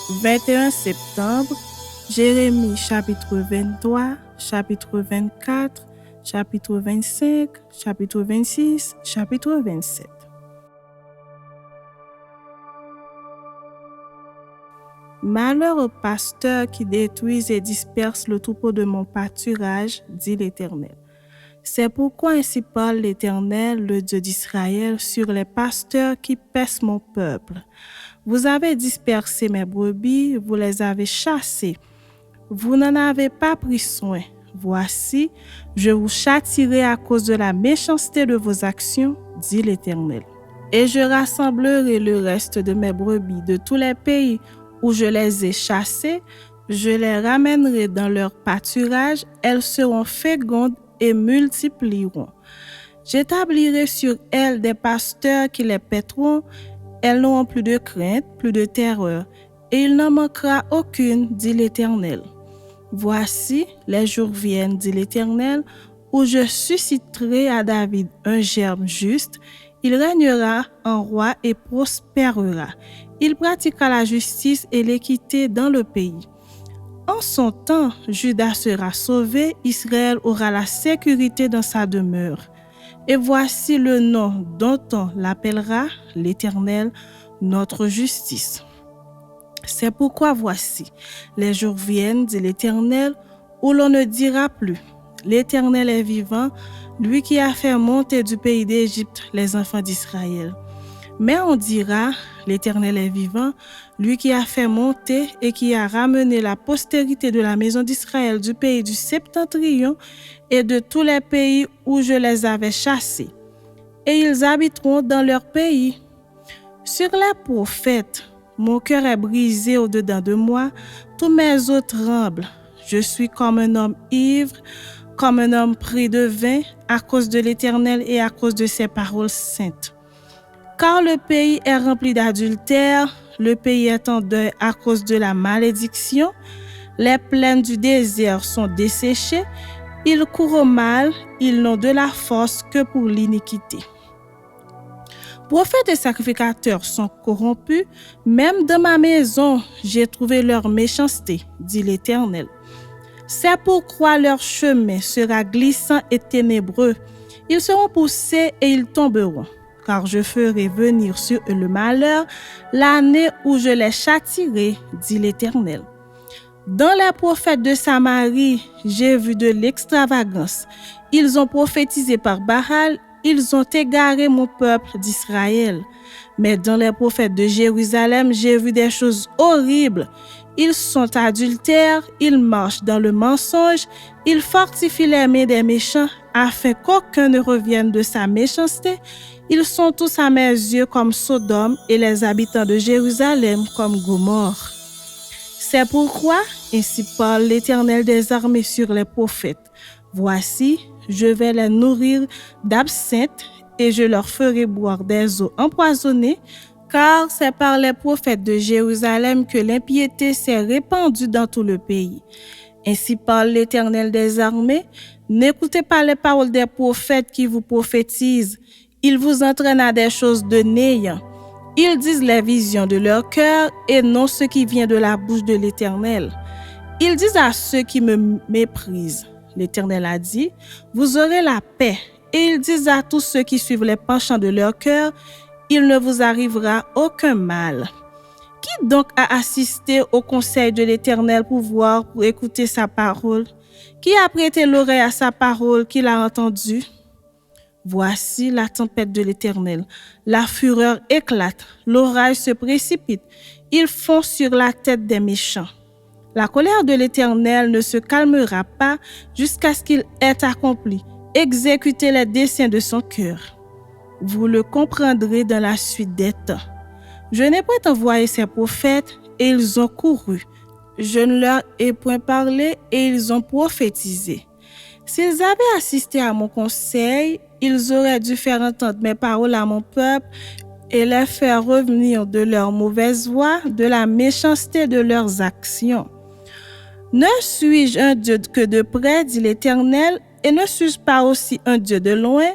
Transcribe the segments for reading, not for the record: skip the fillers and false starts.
21 septembre, Jérémie chapitre 23, chapitre 24, chapitre 25, chapitre 26, chapitre 27. Malheur aux pasteurs qui détruisent et dispersent le troupeau de mon pâturage, dit l'Éternel. C'est pourquoi ainsi parle l'Éternel, le Dieu d'Israël, sur les pasteurs qui pèsent mon peuple. Vous avez dispersé mes brebis, vous les avez chassées. Vous n'en avez pas pris soin. Voici, je vous châtierai à cause de la méchanceté de vos actions, dit l'Éternel. Et je rassemblerai le reste de mes brebis de tous les pays où je les ai chassées, je les ramènerai dans leur pâturage, elles seront fécondes et multiplieront. J'établirai sur elles des pasteurs qui les paîtront, elles n'auront plus de crainte, plus de terreur, et il n'en manquera aucune, dit l'Éternel. Voici, les jours viennent, dit l'Éternel, où je susciterai à David un germe juste, il régnera en roi et prospérera. Il pratiquera la justice et l'équité dans le pays. En son temps, Juda sera sauvé, Israël aura la sécurité dans sa demeure. Et voici le nom dont on l'appellera, l'Éternel, notre justice. C'est pourquoi voici, les jours viennent, dit l'Éternel, où l'on ne dira plus, l'Éternel est vivant, lui qui a fait monter du pays d'Égypte les enfants d'Israël. Mais on dira, l'Éternel est vivant, lui qui a fait monter et qui a ramené la postérité de la maison d'Israël du pays du Septentrion et de tous les pays où je les avais chassés. Et ils habiteront dans leur pays. Sur les prophètes, mon cœur est brisé au-dedans de moi, tous mes os tremblent. Je suis comme un homme ivre, comme un homme pris de vin, à cause de l'Éternel et à cause de ses paroles saintes. Car le pays est rempli d'adultère, le pays est en deuil à cause de la malédiction, les plaines du désert sont desséchées, ils courent au mal, ils n'ont de la force que pour l'iniquité. Prophètes et sacrificateurs sont corrompus, même dans ma maison, j'ai trouvé leur méchanceté, dit l'Éternel. C'est pourquoi leur chemin sera glissant et ténébreux. Ils seront poussés et ils tomberont, car je ferai venir sur eux le malheur, l'année où je les châtierai, dit l'Éternel. Dans les prophètes de Samarie, j'ai vu de l'extravagance. Ils ont prophétisé par Baal, ils ont égaré mon peuple d'Israël. Mais dans les prophètes de Jérusalem, j'ai vu des choses horribles. Ils sont adultères, ils marchent dans le mensonge, ils fortifient les mains des méchants afin qu'aucun ne revienne de sa méchanceté. Ils sont tous à mes yeux comme Sodome et les habitants de Jérusalem comme Gomorrhe. C'est pourquoi, ainsi parle l'Éternel des armées sur les prophètes. Voici, je vais les nourrir d'absinthe et je leur ferai boire des eaux empoisonnées, car c'est par les prophètes de Jérusalem que l'impiété s'est répandue dans tout le pays. Ainsi parle l'Éternel des armées, n'écoutez pas les paroles des prophètes qui vous prophétisent, ils vous entraînent à des choses de néant. Ils disent les visions de leur cœur et non ce qui vient de la bouche de l'Éternel. Ils disent à ceux qui me méprisent, l'Éternel a dit, vous aurez la paix. Et ils disent à tous ceux qui suivent les penchants de leur cœur, il ne vous arrivera aucun mal. Qui donc a assisté au conseil de l'Éternel pour écouter sa parole? Qui a prêté l'oreille à sa parole qu'il a entendue? Voici la tempête de l'Éternel. La fureur éclate, l'orage se précipite. Ils font sur la tête des méchants. La colère de l'Éternel ne se calmera pas jusqu'à ce qu'il ait accompli, exécuté les desseins de son cœur. Vous le comprendrez dans la suite des temps. Je n'ai point envoyé ces prophètes et ils ont couru. Je ne leur ai point parlé et ils ont prophétisé. S'ils avaient assisté à mon conseil, ils auraient dû faire entendre mes paroles à mon peuple et les faire revenir de leur mauvaise voie, de la méchanceté de leurs actions. Ne suis-je un Dieu que de près, dit l'Éternel, et ne suis-je pas aussi un Dieu de loin?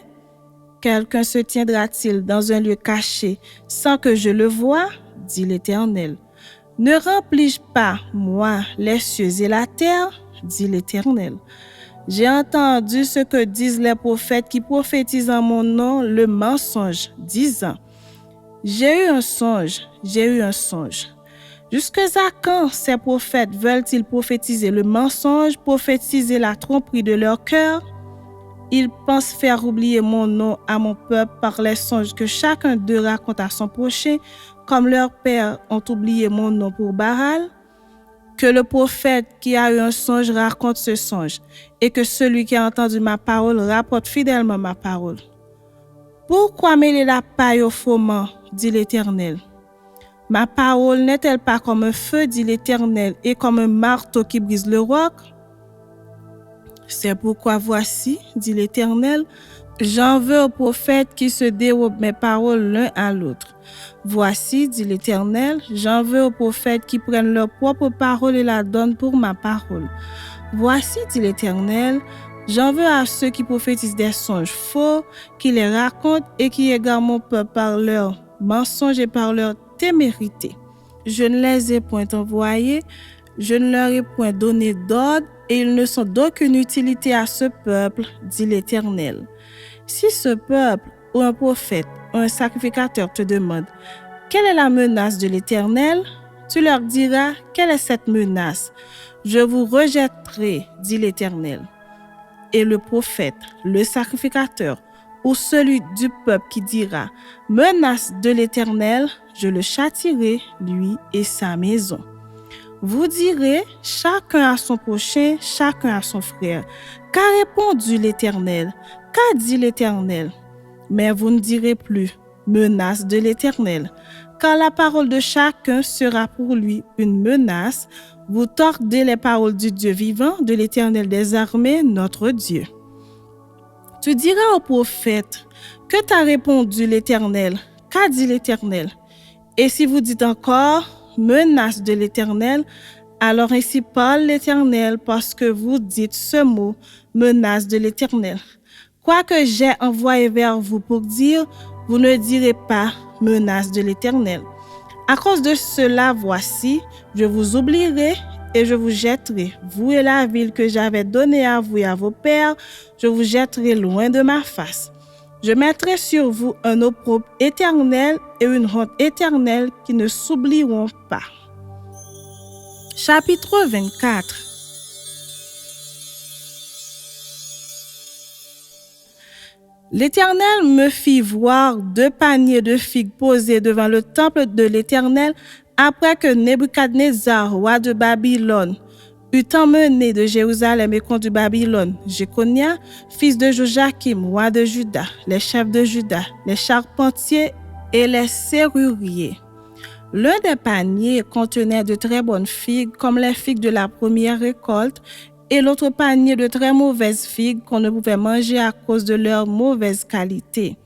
Quelqu'un se tiendra-t-il dans un lieu caché sans que je le voie, dit l'Éternel. Ne remplis-je pas, moi, les cieux et la terre, dit l'Éternel. J'ai entendu ce que disent les prophètes qui prophétisent en mon nom le mensonge, disant, j'ai eu un songe, j'ai eu un songe. Jusqu'à quand ces prophètes veulent-ils prophétiser le mensonge, prophétiser la tromperie de leur cœur? Ils pensent faire oublier mon nom à mon peuple par les songes que chacun d'eux raconte à son prochain, comme leurs pères ont oublié mon nom pour Baal. Que le prophète qui a eu un songe raconte ce songe, et que celui qui a entendu ma parole rapporte fidèlement ma parole. Pourquoi mêler la paille au foment, dit l'Éternel? Ma parole n'est-elle pas comme un feu, dit l'Éternel, et comme un marteau qui brise le roc? C'est pourquoi voici, dit l'Éternel, j'en veux aux prophètes qui se dérobent mes paroles l'un à l'autre. Voici, dit l'Éternel, j'en veux aux prophètes qui prennent leur propre parole et la donnent pour ma parole. Voici, dit l'Éternel, j'en veux à ceux qui prophétisent des songes faux, qui les racontent et qui égarent mon peuple par leurs mensonges et par leur témérité. Je ne les ai point envoyés, je ne leur ai point donné d'ordre, et ils ne sont d'aucune utilité à ce peuple, dit l'Éternel. Si ce peuple ou un prophète ou un sacrificateur te demande quelle est la menace de l'Éternel, tu leur diras quelle est cette menace. Je vous rejetterai, dit l'Éternel. Et le prophète, le sacrificateur ou celui du peuple qui dira menace de l'Éternel, je le châtierai, lui et sa maison. Vous direz, chacun à son prochain, chacun à son frère. Qu'a répondu l'Éternel? Qu'a dit l'Éternel? Mais vous ne direz plus, menace de l'Éternel. Car la parole de chacun sera pour lui une menace. Vous tordez les paroles du Dieu vivant, de l'Éternel des armées, notre Dieu. Tu diras au prophète, que t'a répondu l'Éternel? Qu'a dit l'Éternel? Et si vous dites encore, menace de l'Éternel, alors ainsi parle l'Éternel, parce que vous dites ce mot, menace de l'Éternel. Quoique j'ai envoyé vers vous pour dire, vous ne direz pas menace de l'Éternel. À cause de cela, voici, je vous oublierai et je vous jetterai, vous et la ville que j'avais donnée à vous et à vos pères, je vous jetterai loin de ma face. Je mettrai sur vous un opprobre éternel et une honte éternelle qui ne s'oublieront pas. Chapitre 24. L'Éternel me fit voir 2 paniers de figues posés devant le temple de l'Éternel après que Nebuchadnezzar, roi de Babylone, eut emmené de Jérusalem et conduit Babylone Jéconia, fils de Joachim, roi de Juda, les chefs de Juda, les charpentiers et les serruriers. L'un des paniers contenait de très bonnes figues, comme les figues de la première récolte, et l'autre panier de très mauvaises figues qu'on ne pouvait manger à cause de leur mauvaise qualité.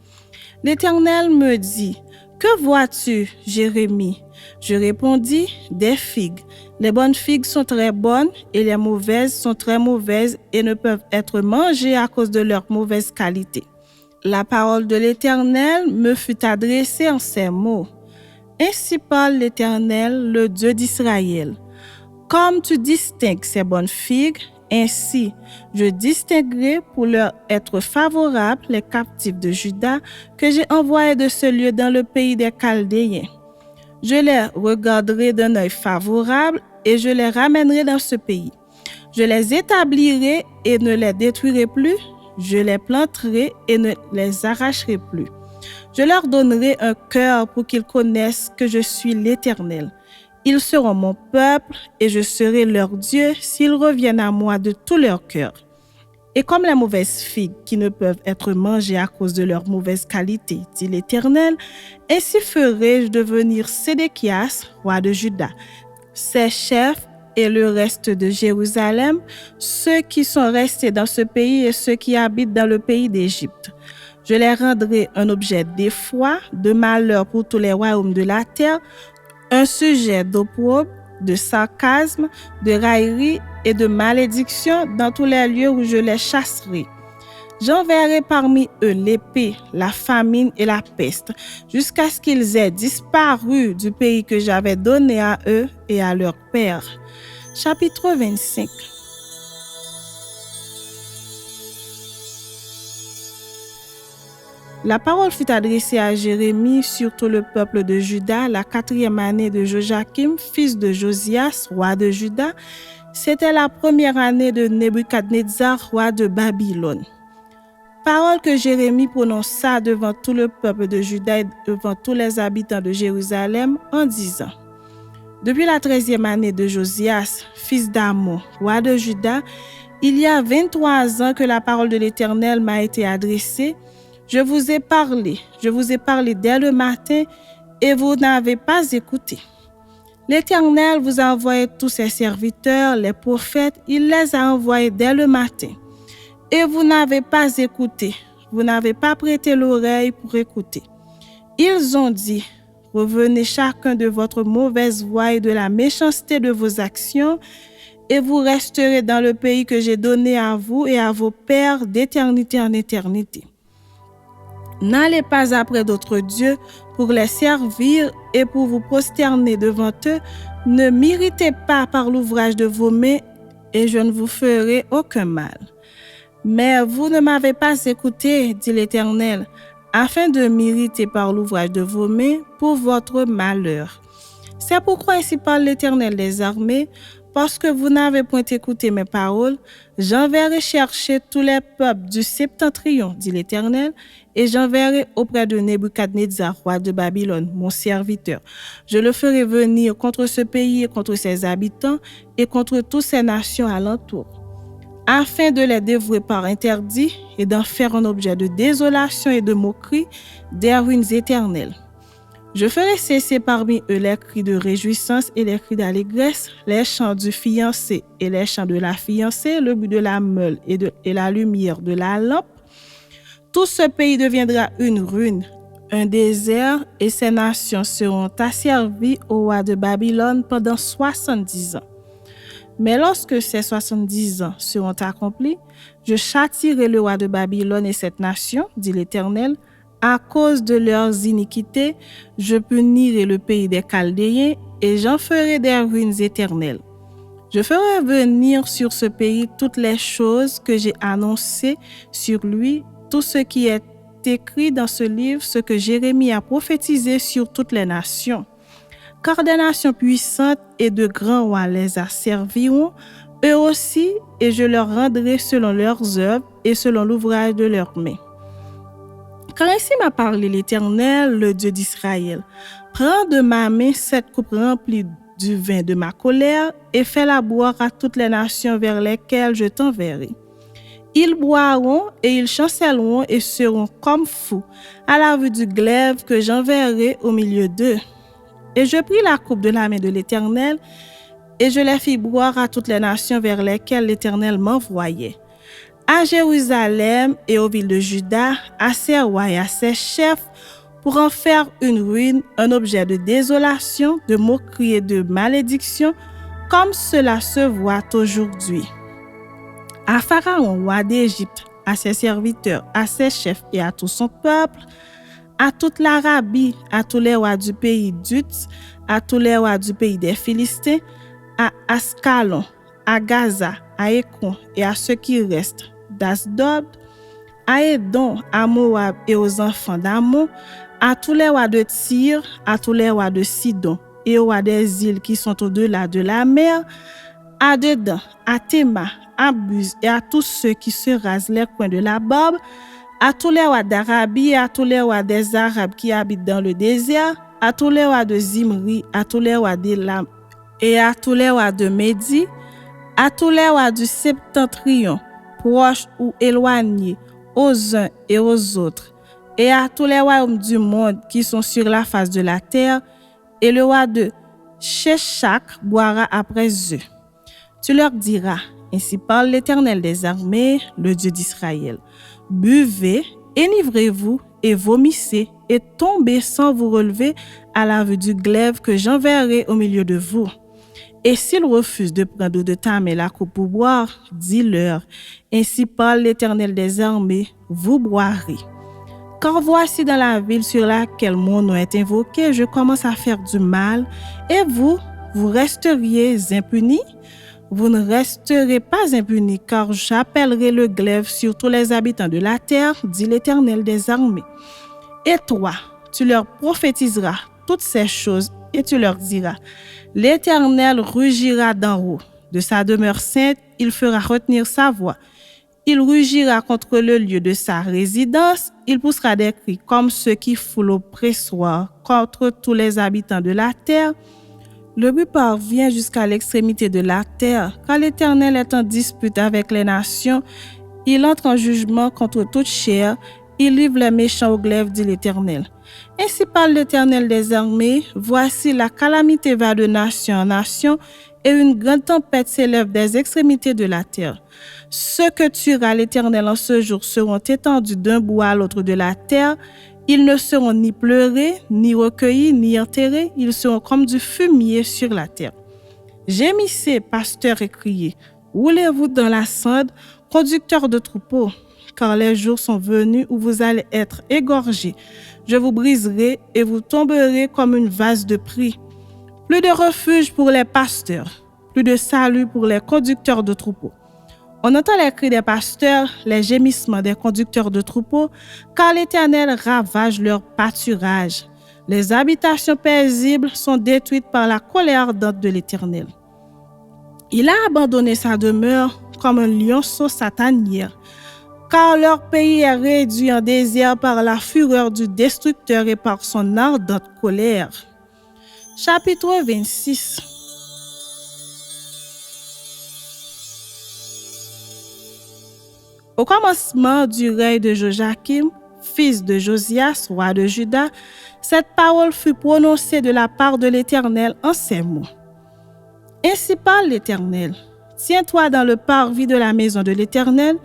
L'Éternel me dit, « Que vois-tu, Jérémie ?» Je répondis, « Des figues. Les bonnes figues sont très bonnes et les mauvaises sont très mauvaises et ne peuvent être mangées à cause de leur mauvaise qualité. » La parole de l'Éternel me fut adressée en ces mots. « Ainsi parle l'Éternel, le Dieu d'Israël. Comme tu distingues ces bonnes figues, ainsi je distinguerai pour leur être favorables les captifs de Juda que j'ai envoyés de ce lieu dans le pays des Chaldéens. Je les regarderai d'un œil favorable et je les ramènerai dans ce pays. Je les établirai et ne les détruirai plus. Je les planterai et ne les arracherai plus. Je leur donnerai un cœur pour qu'ils connaissent que je suis l'Éternel. Ils seront mon peuple et je serai leur Dieu s'ils reviennent à moi de tout leur cœur. Et comme les mauvaises figues qui ne peuvent être mangées à cause de leur mauvaise qualité, dit l'Éternel, ainsi ferai-je devenir Sédéchias, roi de Juda, ses chefs et le reste de Jérusalem, ceux qui sont restés dans ce pays et ceux qui habitent dans le pays d'Égypte. Je les rendrai un objet d'effroi, de malheur pour tous les royaumes de la terre, un sujet d'opprobre, de sarcasme, de raillerie et de malédiction dans tous les lieux où je les chasserai. J'enverrai parmi eux l'épée, la famine et la peste, jusqu'à ce qu'ils aient disparu du pays que j'avais donné à eux et à leur père. Chapitre 25. La parole fut adressée à Jérémie sur tout le peuple de Juda la 4e année de Joachim, fils de Josias, roi de Juda. C'était la première année de Nebuchadnezzar, roi de Babylone. Parole que Jérémie prononça devant tout le peuple de Juda et devant tous les habitants de Jérusalem en disant: Depuis la 13e année de Josias, fils d'Amon, roi de Juda, il y a 23 ans que la parole de l'Éternel m'a été adressée. Je vous ai parlé dès le matin et vous n'avez pas écouté. L'Éternel vous a envoyé tous ses serviteurs, les prophètes, il les a envoyés dès le matin. Et vous n'avez pas écouté, vous n'avez pas prêté l'oreille pour écouter. Ils ont dit: Revenez chacun de votre mauvaise voie et de la méchanceté de vos actions, et vous resterez dans le pays que j'ai donné à vous et à vos pères d'éternité en éternité. N'allez pas après d'autres dieux pour les servir et pour vous prosterner devant eux. Ne m'irritez pas par l'ouvrage de vos mains, et je ne vous ferai aucun mal. Mais vous ne m'avez pas écouté, dit l'Éternel, afin de m'irriter par l'ouvrage de vos mains pour votre malheur. C'est pourquoi ainsi parle l'Éternel des armées, parce que vous n'avez point écouté mes paroles, j'enverrai chercher tous les peuples du septentrion, dit l'Éternel, et j'enverrai auprès de Nebuchadnezzar, roi de Babylone, mon serviteur. Je le ferai venir contre ce pays et contre ses habitants et contre toutes ces nations alentour, afin de les dévouer par interdit et d'en faire un objet de désolation et de moquerie, des ruines éternelles. Je ferai cesser parmi eux les cris de réjouissance et les cris d'allégresse, les chants du fiancé et les chants de la fiancée, le bruit de la meule et la lumière de la lampe. Tout ce pays deviendra une ruine, un désert, et ces nations seront asservies au roi de Babylone pendant 70 ans. Mais lorsque ces 70 ans seront accomplis, je châtierai le roi de Babylone et cette nation, dit l'Éternel. À cause de leurs iniquités, je punirai le pays des Chaldéens et j'en ferai des ruines éternelles. Je ferai venir sur ce pays toutes les choses que j'ai annoncées sur lui, tout ce qui est écrit dans ce livre, ce que Jérémie a prophétisé sur toutes les nations. Car des nations puissantes et de grands rois les asserviront, eux aussi, et je leur rendrai selon leurs œuvres et selon l'ouvrage de leurs mains. Car ainsi m'a parlé l'Éternel, le Dieu d'Israël. Prends de ma main cette coupe remplie du vin de ma colère et fais-la boire à toutes les nations vers lesquelles je t'enverrai. Ils boiront et ils chancelleront et seront comme fous à la vue du glaive que j'enverrai au milieu d'eux. Et je pris la coupe de la main de l'Éternel et je la fis boire à toutes les nations vers lesquelles l'Éternel m'envoyait. À Jérusalem et aux villes de Juda, à ses rois et à ses chefs, pour en faire une ruine, un objet de désolation, de moquerie et de malédiction, comme cela se voit aujourd'hui. À Pharaon, roi d'Égypte, à ses serviteurs, à ses chefs et à tout son peuple, à toute l'Arabie, à tous les rois du pays d'Uts, à tous les rois du pays des Philistins, à Ascalon, à Gaza, à Écron et à ceux qui restent d'Asdod, à Édom, à Moab et aux enfants d'Ammon, à tous les rois de Tyr, à tous les rois de Sidon et aux rois des îles qui sont au-delà de la mer, à Dedan, à Théma, à Buz et à tous ceux qui se rasent les coins de la barbe, à tous les rois d'Arabie et à tous les rois des Arabes qui habitent dans le désert, à tous les rois de Zimri, à tous les rois d'Élam et à tous les rois de Médie, à tous les rois du septentrion, proches ou éloignés, aux uns et aux autres, et à tous les royaumes du monde qui sont sur la face de la terre, et le roi de Sheshak boira après eux. Tu leur diras: ainsi parle l'Éternel des armées, le Dieu d'Israël. Buvez, enivrez-vous et vomissez, et tombez sans vous relever à la vue du glaive que j'enverrai au milieu de vous. Et s'ils refusent de prendre de ta main la coupe pour boire, dis-leur, ainsi parle l'Éternel des armées, vous boirez. Car voici dans la ville sur laquelle mon nom est invoqué, je commence à faire du mal, et vous resteriez impunis? Vous ne resterez pas impunis, car j'appellerai le glaive sur tous les habitants de la terre, dit l'Éternel des armées. Et toi, tu leur prophétiseras toutes ces choses, et tu leur diras, l'Éternel rugira d'en haut. De sa demeure sainte, il fera retenir sa voix. Il rugira contre le lieu de sa résidence. Il poussera des cris comme ceux qui foulent au pressoir contre tous les habitants de la terre. Le but parvient jusqu'à l'extrémité de la terre. Quand l'Éternel est en dispute avec les nations, il entre en jugement contre toute chair. Il livre les méchants au glaive, dit l'Éternel. Ainsi parle l'Éternel des armées. Voici la calamité va de nation en nation, et une grande tempête s'élève des extrémités de la terre. Ceux que tuera l'Éternel en ce jour seront étendus d'un bout à l'autre de la terre. Ils ne seront ni pleurés, ni recueillis, ni enterrés. Ils seront comme du fumier sur la terre. Gémissez, pasteurs, et criez. Roulez-vous dans la cendre, conducteurs de troupeaux, car les jours sont venus où vous allez être égorgés. Je vous briserai et vous tomberez comme une vase de prix. Plus de refuge pour les pasteurs, plus de salut pour les conducteurs de troupeaux. On entend les cris des pasteurs, les gémissements des conducteurs de troupeaux, car l'Éternel ravage leur pâturage. Les habitations paisibles sont détruites par la colère ardente de l'Éternel. Il a abandonné sa demeure comme un lionceau sa tanière, car leur pays est réduit en désert par la fureur du destructeur et par son ardente colère. Chapitre 26. Au commencement du règne de Joachim, fils de Josias, roi de Juda, cette parole fut prononcée de la part de l'Éternel en ces mots. Ainsi parle l'Éternel. Tiens-toi dans le parvis de la maison de l'Éternel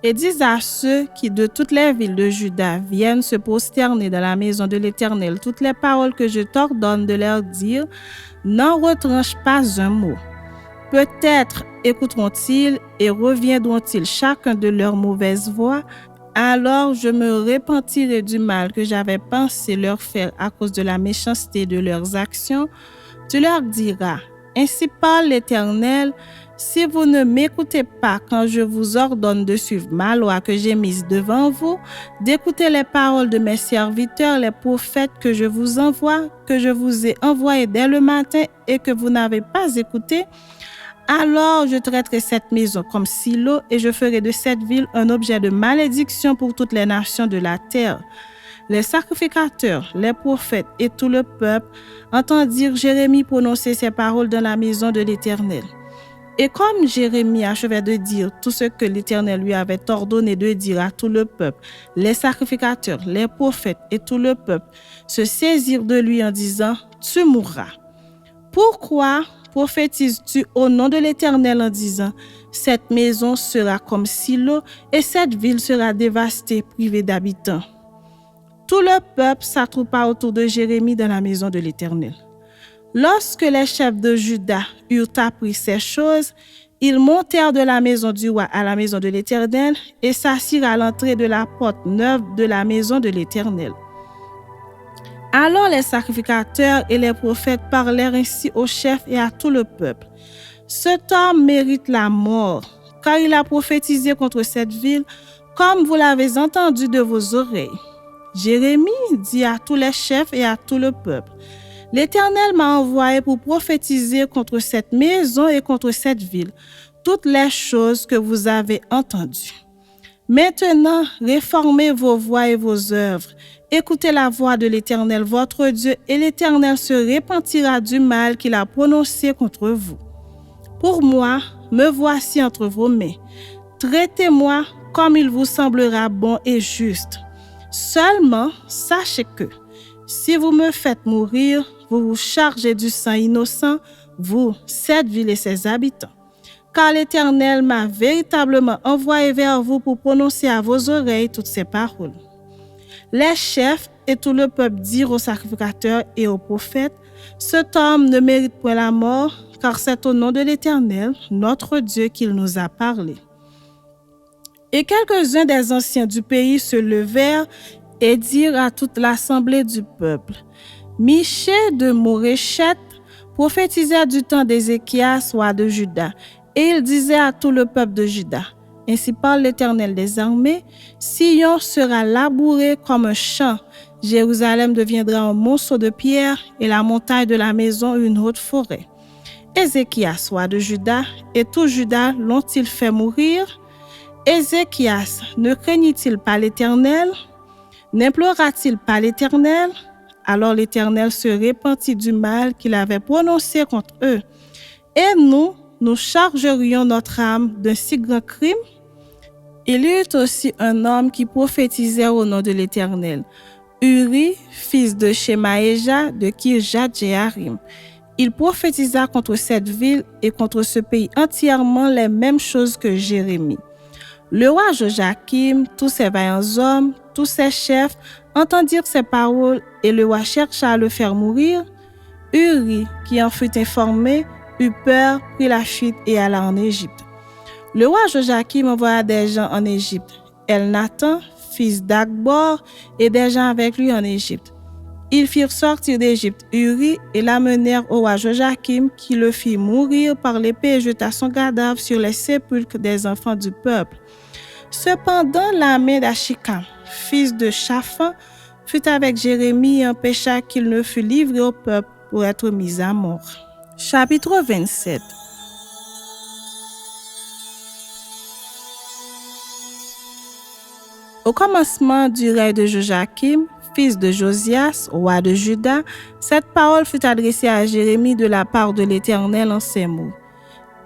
et dis à ceux qui de toutes les villes de Juda viennent se prosterner dans la maison de l'Éternel toutes les paroles que je t'ordonne de leur dire, n'en retranche pas un mot. Peut-être écouteront-ils et reviendront-ils chacun de leur mauvaise voie, alors je me repentirai du mal que j'avais pensé leur faire à cause de la méchanceté de leurs actions. Tu leur diras, ainsi parle l'Éternel, si vous ne m'écoutez pas quand je vous ordonne de suivre ma loi que j'ai mise devant vous, d'écouter les paroles de mes serviteurs, les prophètes que je vous envoie, que je vous ai envoyés dès le matin et que vous n'avez pas écouté, alors je traiterai cette maison comme silo et je ferai de cette ville un objet de malédiction pour toutes les nations de la terre. Les sacrificateurs, les prophètes et tout le peuple entendirent Jérémie prononcer ces paroles dans la maison de l'Éternel. Et comme Jérémie achevait de dire tout ce que l'Éternel lui avait ordonné de dire à tout le peuple, les sacrificateurs, les prophètes et tout le peuple se saisirent de lui en disant « Tu mourras ». Pourquoi prophétises-tu au nom de l'Éternel en disant « Cette maison sera comme Silo et cette ville sera dévastée, privée d'habitants ». Tout le peuple s'attroupa autour de Jérémie dans la maison de l'Éternel. Lorsque les chefs de Juda eurent appris ces choses, ils montèrent de la maison du roi à la maison de l'Éternel et s'assirent à l'entrée de la porte neuve de la maison de l'Éternel. Alors les sacrificateurs et les prophètes parlèrent ainsi aux chefs et à tout le peuple. Cet homme mérite la mort, car il a prophétisé contre cette ville, comme vous l'avez entendu de vos oreilles. Jérémie dit à tous les chefs et à tout le peuple, « L'Éternel m'a envoyé pour prophétiser contre cette maison et contre cette ville, toutes les choses que vous avez entendues. Maintenant, réformez vos voies et vos œuvres. Écoutez la voix de l'Éternel, votre Dieu, et l'Éternel se repentira du mal qu'il a prononcé contre vous. Pour moi, me voici entre vos mains. Traitez-moi comme il vous semblera bon et juste. Seulement, sachez que, si vous me faites mourir, vous vous chargez du sang innocent, vous, cette ville et ses habitants. Car l'Éternel m'a véritablement envoyé vers vous pour prononcer à vos oreilles toutes ces paroles. » Les chefs et tout le peuple dirent aux sacrificateurs et aux prophètes, Cet homme ne mérite point la mort, car c'est au nom de l'Éternel, notre Dieu, qu'il nous a parlé. » Et quelques-uns des anciens du pays se levèrent et dirent à toute l'assemblée du peuple: « Michée de Moréchet prophétisait du temps d'Ézéchias, roi de Juda, et il disait à tout le peuple de Juda: Ainsi parle l'Éternel des armées, Sion sera labouré comme un champ, Jérusalem deviendra un monceau de pierre, et la montagne de la maison une haute forêt. Ézéchias, roi de Juda, et tout Juda l'ont-ils fait mourir? Ézéchias ne craignit-il pas l'Éternel? N'implora-t-il pas l'Éternel? Alors l'Éternel se repentit du mal qu'il avait prononcé contre eux. Et nous chargerions notre âme d'un si grand crime? Il y eut aussi un homme qui prophétisait au nom de l'Éternel, Uri, fils de Shemaéja de Kirjat-Jearim. Il prophétisa contre cette ville et contre ce pays entièrement les mêmes choses que Jérémie. Le roi Joachim, tous ses vaillants hommes, tous ses chefs entendirent ces paroles et le roi chercha à le faire mourir. Uri, qui en fut informé, eut peur, prit la fuite et alla en Égypte. Le roi Joachim envoya des gens en Égypte, Elnathan, fils d'Akbor, et des gens avec lui en Égypte. Ils firent sortir d'Égypte Uri et l'amenèrent au roi Joachim, qui le fit mourir par l'épée et jeta son cadavre sur les sépulcres des enfants du peuple. Cependant, la main d'Achikam, fils de Shaphan, fut avec Jérémie et empêcha qu'il ne fût livré au peuple pour être mis à mort. Chapitre 27. Au commencement du règne de Joachim, fils de Josias, roi de Juda, cette parole fut adressée à Jérémie de la part de l'Éternel en ces mots.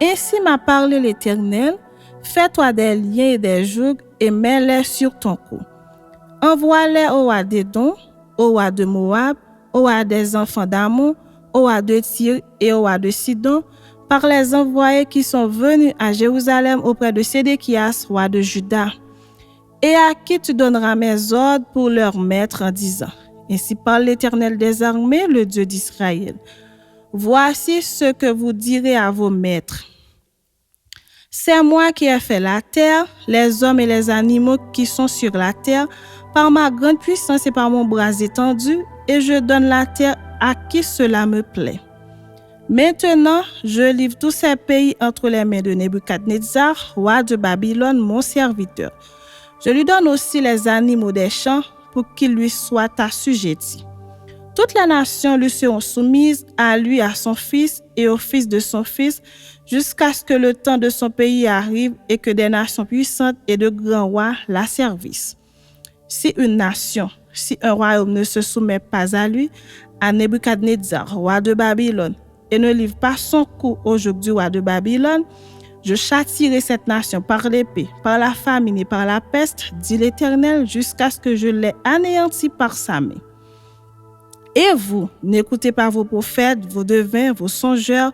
Ainsi m'a parlé l'Éternel, fais-toi des liens et des jougs et mets-les sur ton cou. Envoie-les au roi d'Édom, au roi de Moab, au roi des enfants d'Ammon, au roi de Tyr et au roi de Sidon, par les envoyés qui sont venus à Jérusalem auprès de Sédéchias, roi de Juda, et à qui tu donneras mes ordres pour leur mettre en disant: Ainsi parle l'Éternel des armées, le Dieu d'Israël. Voici ce que vous direz à vos maîtres. C'est moi qui ai fait la terre, les hommes et les animaux qui sont sur la terre, par ma grande puissance et par mon bras étendu, et je donne la terre à qui cela me plaît. Maintenant, je livre tous ces pays entre les mains de Nebuchadnezzar, roi de Babylone, mon serviteur. Je lui donne aussi les animaux des champs pour qu'ils lui soient assujettis. Toutes les nations lui seront soumises, à lui, à son fils et au fils de son fils, jusqu'à ce que le temps de son pays arrive et que des nations puissantes et de grands rois la servissent. Si une nation, si un royaume ne se soumet pas à lui, à Nebuchadnezzar, roi de Babylone, et ne livre pas son cou au joug du roi de Babylone, je châtierai cette nation par l'épée, par la famine et par la peste, dit l'Éternel, jusqu'à ce que je l'ai anéanti par sa main. Et vous, n'écoutez pas vos prophètes, vos devins, vos songeurs,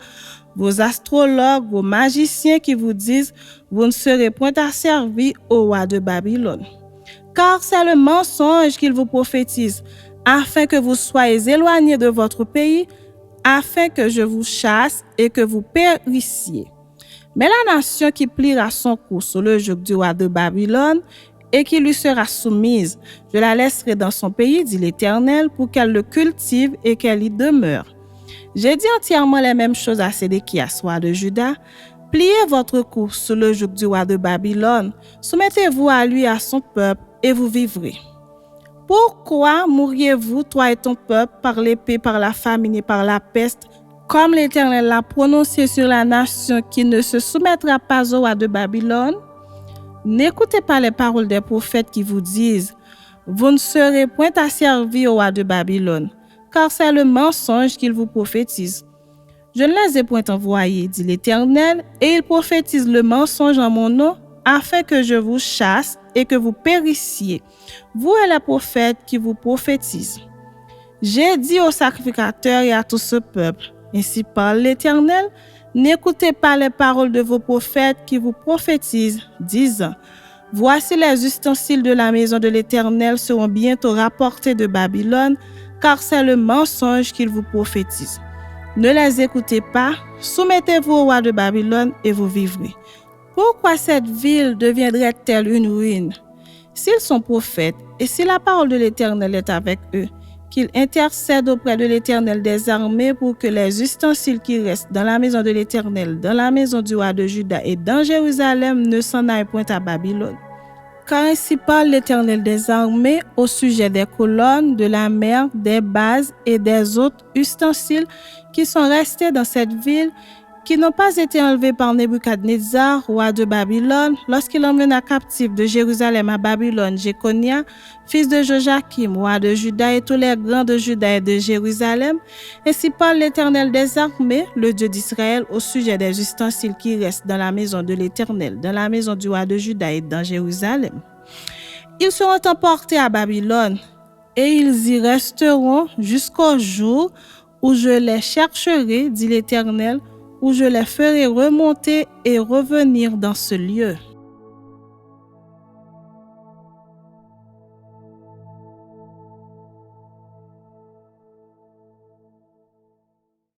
vos astrologues, vos magiciens qui vous disent: vous ne serez point asservis au roi de Babylone. Car c'est le mensonge qu'ils vous prophétisent, afin que vous soyez éloignés de votre pays, afin que je vous chasse et que vous périssiez. Mais la nation qui pliera son cou sous le joug du roi de Babylone et qui lui sera soumise, je la laisserai dans son pays, dit l'Éternel, pour qu'elle le cultive et qu'elle y demeure. J'ai dit entièrement les mêmes choses à Sédéchias, roi de Juda. Pliez votre cou sous le joug du roi de Babylone, soumettez-vous à lui et à son peuple, et vous vivrez. Pourquoi mourriez-vous, toi et ton peuple, par l'épée, par la famine et par la peste, comme l'Éternel l'a prononcé sur la nation qui ne se soumettra pas au roi de Babylone? N'écoutez pas les paroles des prophètes qui vous disent: vous ne serez point asservis au roi de Babylone, car c'est le mensonge qu'ils vous prophétisent. Je ne les ai point envoyés, dit l'Éternel, et ils prophétisent le mensonge en mon nom, afin que je vous chasse et que vous périssiez, vous et les prophètes qui vous prophétisent. J'ai dit aux sacrificateurs et à tout ce peuple: ainsi parle l'Éternel, n'écoutez pas les paroles de vos prophètes qui vous prophétisent, disant: Voici les ustensiles de la maison de l'Éternel seront bientôt rapportés de Babylone, car c'est le mensonge qu'ils vous prophétisent. Ne les écoutez pas, soumettez-vous au roi de Babylone et vous vivrez. Pourquoi cette ville deviendrait-elle une ruine? S'ils sont prophètes et si la parole de l'Éternel est avec eux, qu'ils intercèdent auprès de l'Éternel des armées pour que les ustensiles qui restent dans la maison de l'Éternel, dans la maison du roi de Juda et dans Jérusalem ne s'en aillent point à Babylone. Car ainsi parle l'Éternel des armées au sujet des colonnes, de la mer, des bases et des autres ustensiles qui sont restés dans cette ville, qui n'ont pas été enlevés par Nebuchadnezzar, roi de Babylone, lorsqu'il emmena captif de Jérusalem à Babylone Jéconia, fils de Joachim, roi de Juda, et tous les grands de Juda et de Jérusalem. Ainsi parle l'Éternel des armées, le Dieu d'Israël, au sujet des ustensiles qui restent dans la maison de l'Éternel, dans la maison du roi de Juda et dans Jérusalem. Ils seront emportés à Babylone, et ils y resteront jusqu'au jour où je les chercherai, dit l'Éternel, où je les ferai remonter et revenir dans ce lieu.